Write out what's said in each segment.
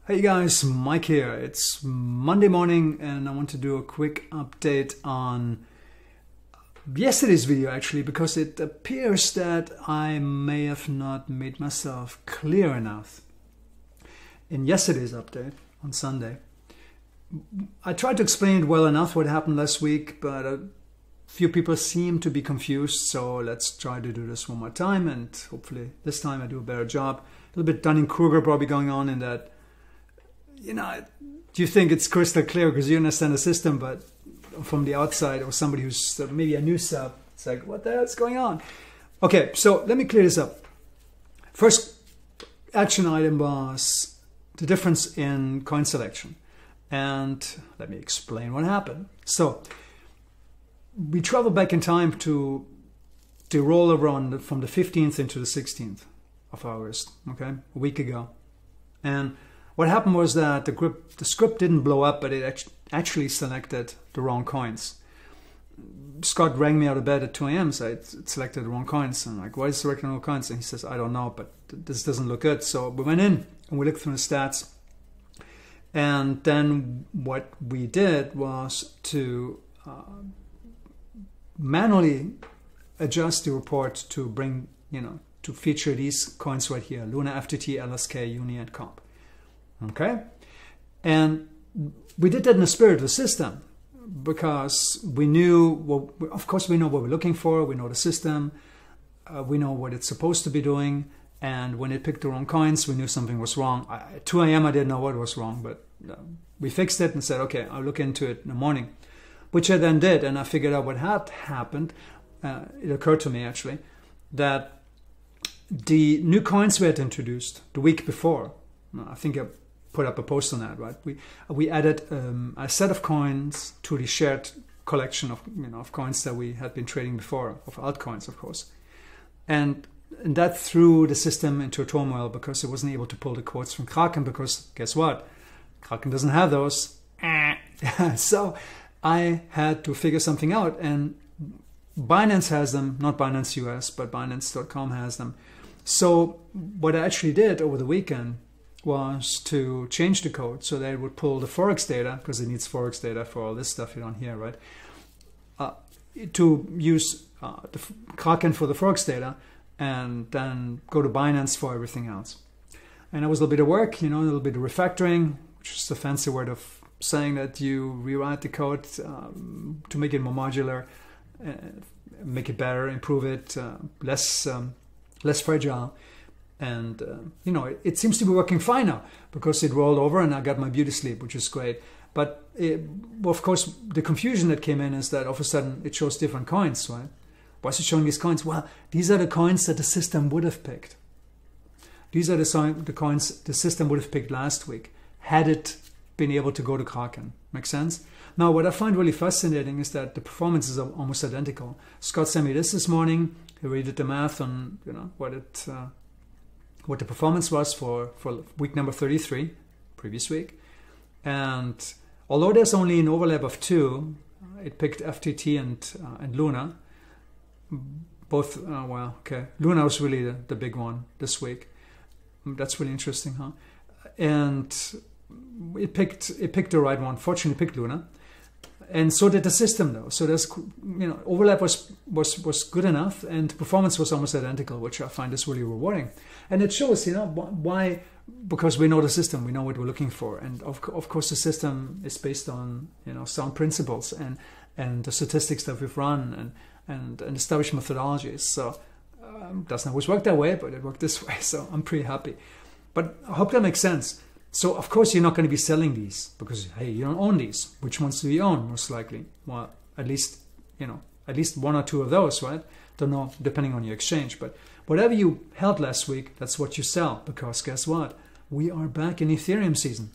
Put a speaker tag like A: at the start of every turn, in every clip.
A: Hey guys, Mike here. It's Monday morning and I want to do a quick update on yesterday's video actually, because it appears that I may have not made myself clear enough. In yesterday's update on Sunday, I tried to explain it well enough what happened last week, but a few people seem to be confused, so let's try to do this one more time and hopefully this time I do a better job. A little bit Dunning-Kruger probably going on in that, you know, you think it's crystal clear because you understand the system, but from the outside or somebody who's maybe a new sub, it's like, what the hell's going on? Okay, so let me clear this up. First action item was the difference in coin selection. And let me explain what happened. So we travel back in time to the rollover from the 15th into the 16th of August, okay, a week ago. And what happened was that the script didn't blow up, but it actually selected the wrong coins. Scott rang me out of bed at 2 a.m. so it selected the wrong coins. And I'm like, why is it selecting the wrong coins? And he says, I don't know, but this doesn't look good. So we went in and we looked through the stats. And then what we did was to manually adjust the report to bring, to feature these coins right here: Luna, FTT, LSK, Uni, and Comp. Okay, and we did that in the spirit of the system because we knew, of course we know what we're looking for, we know the system, we know what it's supposed to be doing, and when it picked the wrong coins, we knew something was wrong. At 2 a.m. I didn't know what was wrong, but we fixed it and said, okay, I'll look into it in the morning, which I then did, and I figured out what had happened. It occurred to me actually that the new coins we had introduced the week before, I think I put up a post on that, right? We added a set of coins to the shared collection of coins that we had been trading before, of altcoins, of course, and that threw the system into a turmoil because it wasn't able to pull the quotes from Kraken, because guess what? Kraken doesn't have those. So I had to figure something out, and Binance has them, not Binance US, but Binance.com has them. So what I actually did over the weekend was to change the code so that it would pull the Forex data, because it needs Forex data for all this stuff on here, right? To use the Kraken for the Forex data and then go to Binance for everything else. And it was a little bit of work, a little bit of refactoring, which is the fancy word of saying that you rewrite the code to make it more modular, make it better, improve it, less fragile. And, it seems to be working fine now because it rolled over and I got my beauty sleep, which is great. But, of course, the confusion that came in is that all of a sudden it shows different coins, right? Why is it showing these coins? Well, these are the coins that the system would have picked. These are the coins the system would have picked last week had it been able to go to Kraken. Make sense? Now, what I find really fascinating is that the performances are almost identical. Scott sent me this morning. He redid the math on what the performance was for week number 33, previous week. And although there's only an overlap of 2, it picked FTT and Luna. Both, okay. Luna was really the big one this week. That's really interesting, huh? And it picked the right one. Fortunately, it picked Luna. And so did the system, though. So there's, overlap was good enough, and performance was almost identical, which I find is really rewarding. And it shows, why? Because we know the system, we know what we're looking for, and of course the system is based on sound principles and the statistics that we've run and established methodologies. So it doesn't always work that way, but it worked this way. So I'm pretty happy. But I hope that makes sense. So, of course, you're not going to be selling these because, hey, you don't own these. Which ones do you own, most likely? Well, at least 1 or 2 of those, right? Don't know, depending on your exchange. But whatever you held last week, that's what you sell. Because guess what? We are back in Ethereum season.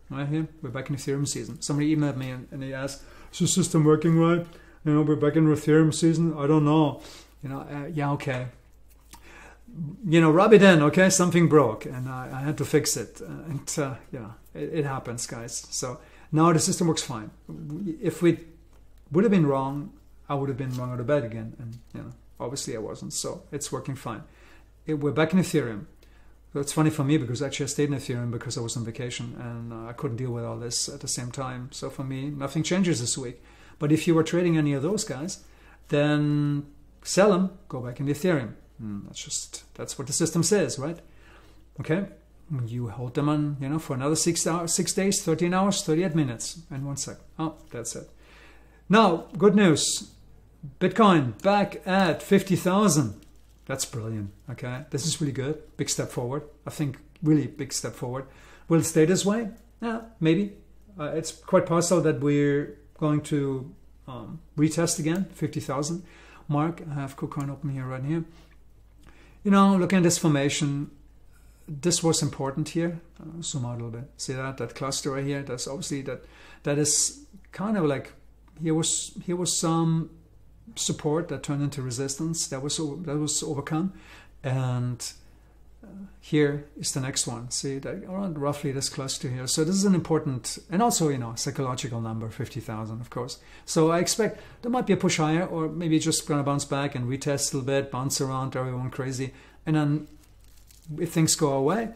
A: Right here, we're back in Ethereum season. Somebody emailed me and they asked, is the system working right? We're back in Ethereum season. I don't know. Yeah, okay. Rub it in, okay? Something broke, and I had to fix it. It happens, guys. So now the system works fine. If we would have been wrong, I would have been wrong out of bed again, and obviously I wasn't. So it's working fine. We're back in Ethereum. So it's funny for me because actually I stayed in Ethereum because I was on vacation and I couldn't deal with all this at the same time. So for me, nothing changes this week. But if you were trading any of those guys, then sell them, go back into Ethereum. That's what the system says, right? Okay. You hold them on, you know, for another 6 hours, 6 days, 13 hours, 38 minutes, and 1 second. Oh, that's it. Now, good news. Bitcoin back at 50,000. That's brilliant. Okay. This is really good. Big step forward. I think really big step forward. Will it stay this way? Yeah, maybe. It's quite possible that we're going to retest again, 50,000 mark. I have KuCoin open here, right here. You know, looking at this formation, this was important here. Zoom out a little bit. See that cluster right here? That's obviously that is kind of like here was some support that turned into resistance that was overcome, and here is the next one. See that around roughly this cluster here. So this is an important and also, you know, psychological number, 50,000, of course. So I expect there might be a push higher, or maybe just gonna bounce back and retest a little bit, bounce around, everyone crazy, and then if things go away,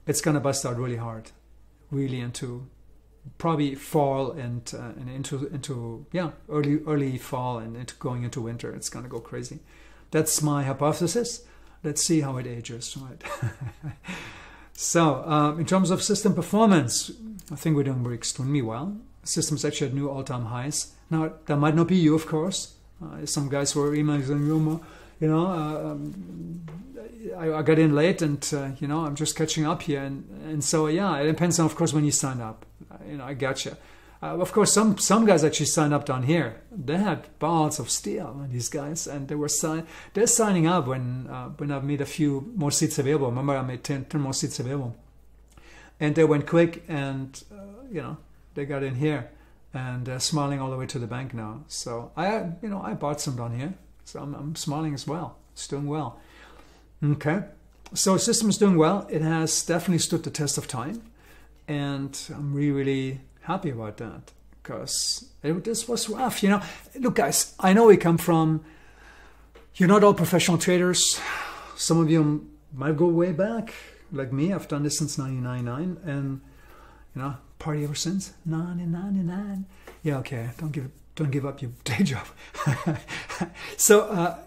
A: it's gonna bust out really hard, really into probably fall and into yeah, early fall and into going into winter. It's gonna go crazy. That's my hypothesis. Let's see how it ages, right? So in terms of system performance, I think we're doing extremely well. System's actually at new all-time highs. Now that might not be you, of course. Some guys were emailing, you know, I got in late, and you know, I'm just catching up here, and so yeah, it depends on, of course, when you sign up. You know, I gotcha. Of course, some guys actually signed up down here. They had balls of steel, these guys, and they're signing up when I've made a few more seats available. Remember, I made 10 more seats available, and they went quick, and you know, they got in here, and they're smiling all the way to the bank now. So I bought some down here, so I'm smiling as well. It's doing well. Okay, so system is doing well. It has definitely stood the test of time, and I'm really happy about that, because this was rough. You know, look, guys, I know we come from, you're not all professional traders. Some of you might go way back, like me. I've done this since 1999, and you know, party ever since 1999. Yeah, okay, don't give up your day job. So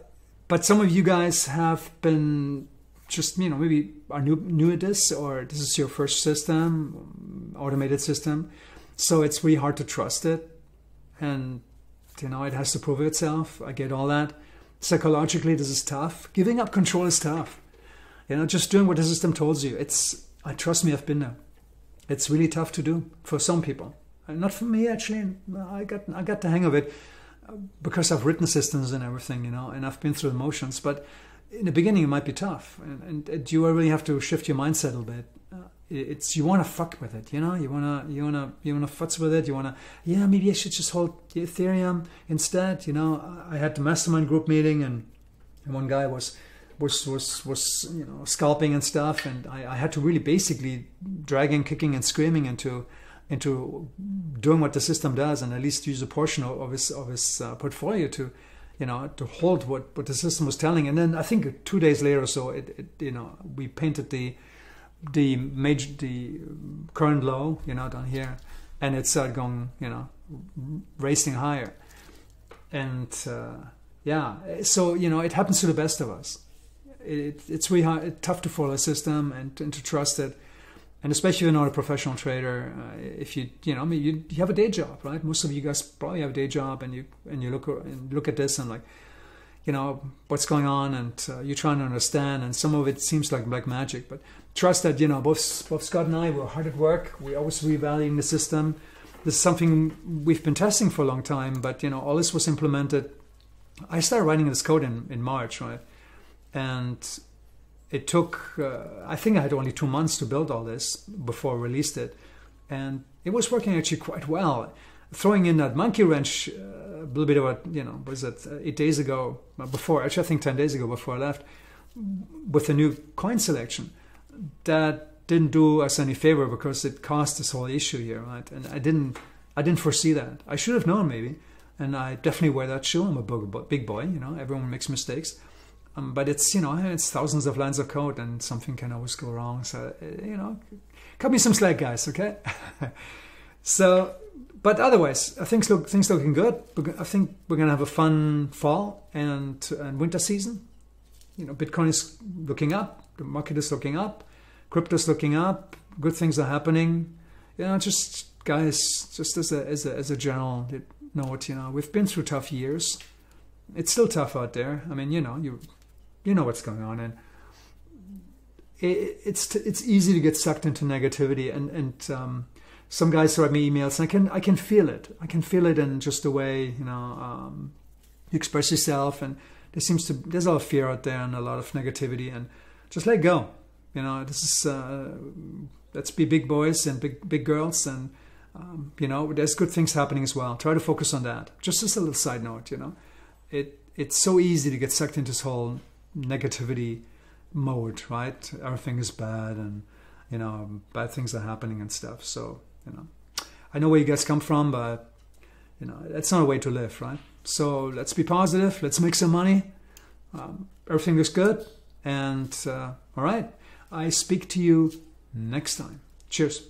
A: but some of you guys have been just, you know, maybe are new at this, or this is your first system, automated system. So it's really hard to trust it, and you know, it has to prove itself. I get all that. Psychologically, this is tough. Giving up control is tough. You know, just doing what the system tells you. Trust me, I've been there. It's really tough to do for some people. Not for me, actually. I got the hang of it because I've written systems and everything, you know, and I've been through the motions. But in the beginning, it might be tough, and you really have to shift your mindset a little bit. You want to fuck with it, you know. You wanna futz with it. You wanna, yeah, maybe I should just hold Ethereum instead. You know, I had the mastermind group meeting, and one guy was you know, scalping and stuff, and I had to really basically dragging, kicking, and screaming into doing what the system does, and at least use a portion of his portfolio to, you know, to hold what the system was telling. And then I think 2 days later or so, you know, we painted the current low, you know, down here, and it started going, you know, racing higher. And yeah, so you know, it happens to the best of us. It's really hard, it's tough to follow a system and to trust it, and especially if you're not a professional trader. If you know, I mean, you have a day job, right? Most of you guys probably have a day job, and you look at this and like, you know, what's going on, and you're trying to understand, and some of it seems like black magic. But trust that, you know, both Scott and I were hard at work. We're always reevaluating the system. This is something we've been testing for a long time, but you know, all this was implemented. I started writing this code in March, right? And it took, I think I had only 2 months to build all this before I released it. And it was working actually quite well. Throwing in that monkey wrench a little bit about, you know, was it 8 days ago, before, actually I think 10 days ago before I left, with the new coin selection, that didn't do us any favor, because it caused this whole issue here, right? And I didn't foresee that. I should have known maybe, and I definitely wear that shoe. I'm a big boy, you know, everyone makes mistakes. But it's, you know, it's thousands of lines of code and something can always go wrong. So, you know, cut me some slack, guys, okay? So, but otherwise, things looking good. I think we're going to have a fun fall and winter season. You know, Bitcoin is looking up. The market is looking up. Crypto's looking up. Good things are happening. You know, just guys, just as a general note, you know, we've been through tough years. It's still tough out there. I mean, you know what's going on, and it's easy to get sucked into negativity. And some guys write me emails, and I can feel it. I can feel it in just the way, you know, you express yourself, and there's a lot of fear out there and a lot of negativity, and just let go. You know, this is let's be big boys and big girls, and you know, there's good things happening as well. Try to focus on that. Just as a little side note, you know, it's so easy to get sucked into this whole negativity mode, right? Everything is bad, and you know, bad things are happening and stuff. So, you know, I know where you guys come from, but you know, that's not a way to live, right? So let's be positive. Let's make some money. Everything looks good, and all right. I speak to you next time. Cheers.